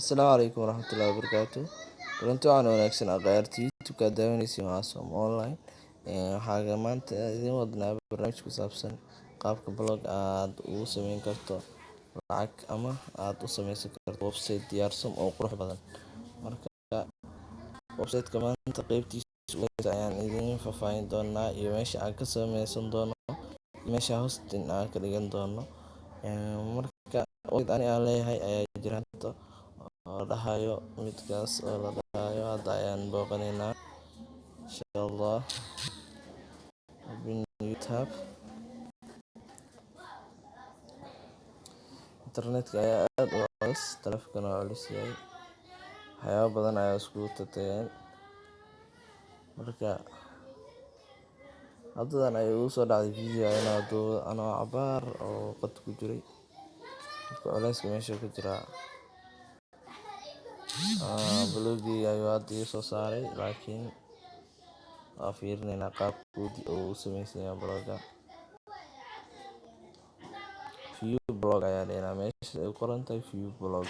Asalaamu calaykum waraxmatullaahi wabarakaatu. Kulanti waxaan wanaagsan aqaartii YouTube-ka daawanaysiin waa Som Online. Waxaa maanta idin wadnaa barnaamij ku saabsan qaabka blog aad ugu samayn karto lacag ama aad u samaysan karto website diyaarsan oo qurux badan. Marka website-ka maanta qaybtiisa ayaan idin faahfaahin doonaa iyo meesha aan ka samaysan doono iyo meesha hosting aan ka dhigan doono. Marka website aan leeyahay ayaa jira oo dhahayo midkaas oo la dhahayo hadda ayaan booqanaynaa insha Allah. YouTube internetka ayaa aad u culus, taleefkana waa culus yahay, waxyaabo badan ayaa iskugu tatageen. Marka haddadan ay ugu soo dhacday video anoo cabaar oo qad ku jiray, marka culayska meesha ku jira bloggii ayuu hadda ii soo saaray, laakiin waa fiirinaynaa qaabkoodii oo u samaysan yahay blogga. View blog ayaa dheeraa meesha ay qoran tahay view blog.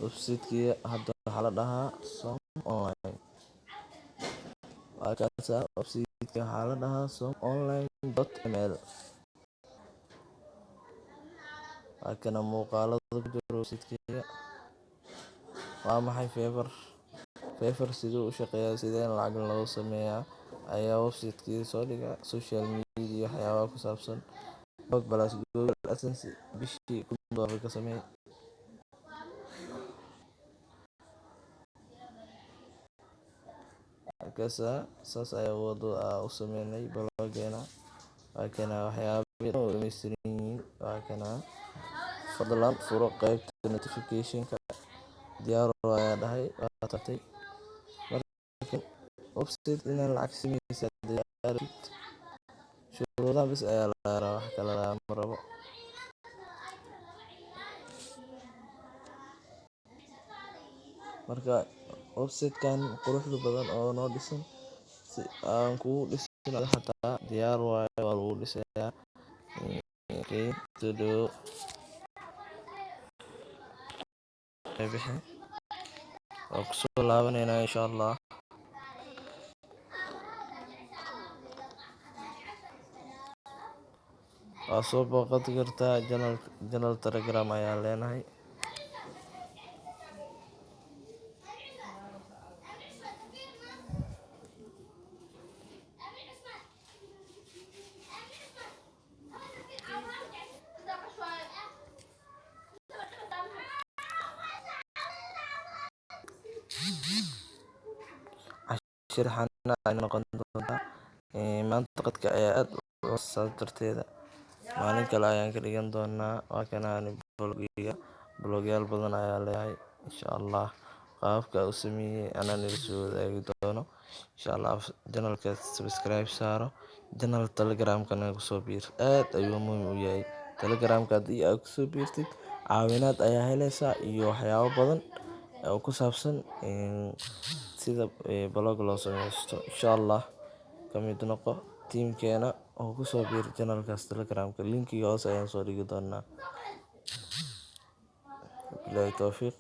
Website-kii hadda waxaa la dhahaa Som Online. Waa kaasa website-ka waxaa la dhahaa somonline.ml. waa kana muuqaalada ku jira website-kayga. Waa maxay Fiverr siduu u shaqeeyaa, sideen lacag loogu sameeyaa ayaa website-kii soo dhiga. Social media waxyaabaha ku saabsan blog plus Google AdSense bishii $1000 ka sameey. Markaasa saas ayaa u sameynay bloggeena. waa kana waxyaabo u dhameystiran yihiin. waa kana fadlan furo qaybta notification-ka. diyaar ayaa dhahay waa tatay. Marka website inaan lacag samaysa diyaar shuruudaha bas ayaa la raaraa, wax kale lama rabo. Marka website-kan quruxda badan oo noo dhisan si aan kugu dhisin xataa diyaar waayo, waa lagu dhisayaa. Okay, todo bixin waa ku soo laabanaynaa insha Allah. waa soo booqati kartaa channel Telegram ayaan leenahay. shirxana ay noqon doontaa maanta qadka ayaa aad u saas darteeda maalin kale ayaan ka dhigan doonaa. waa kana blogyaal badan ayaa leeyahay insha Allah. qaabka u sameeyay anaan ila soo wadaagi doono insha Allah. channelka subscribe saaro, channel Telegram-kana ku soo biir. aad ayuu muhiim u yahay Telegram-ka. haddii aad ku soo biirtid caawinaad ayaa helaysaa iyo waxyaabo badan oo ku saabsan sida blog loo sameysto insha Allah. ka mid noqo teamkeena oo ku soo biir channelkaas Telegram-ka. linkiga hoose ayaan soo dhigi doonaa. billahi tawfiiq.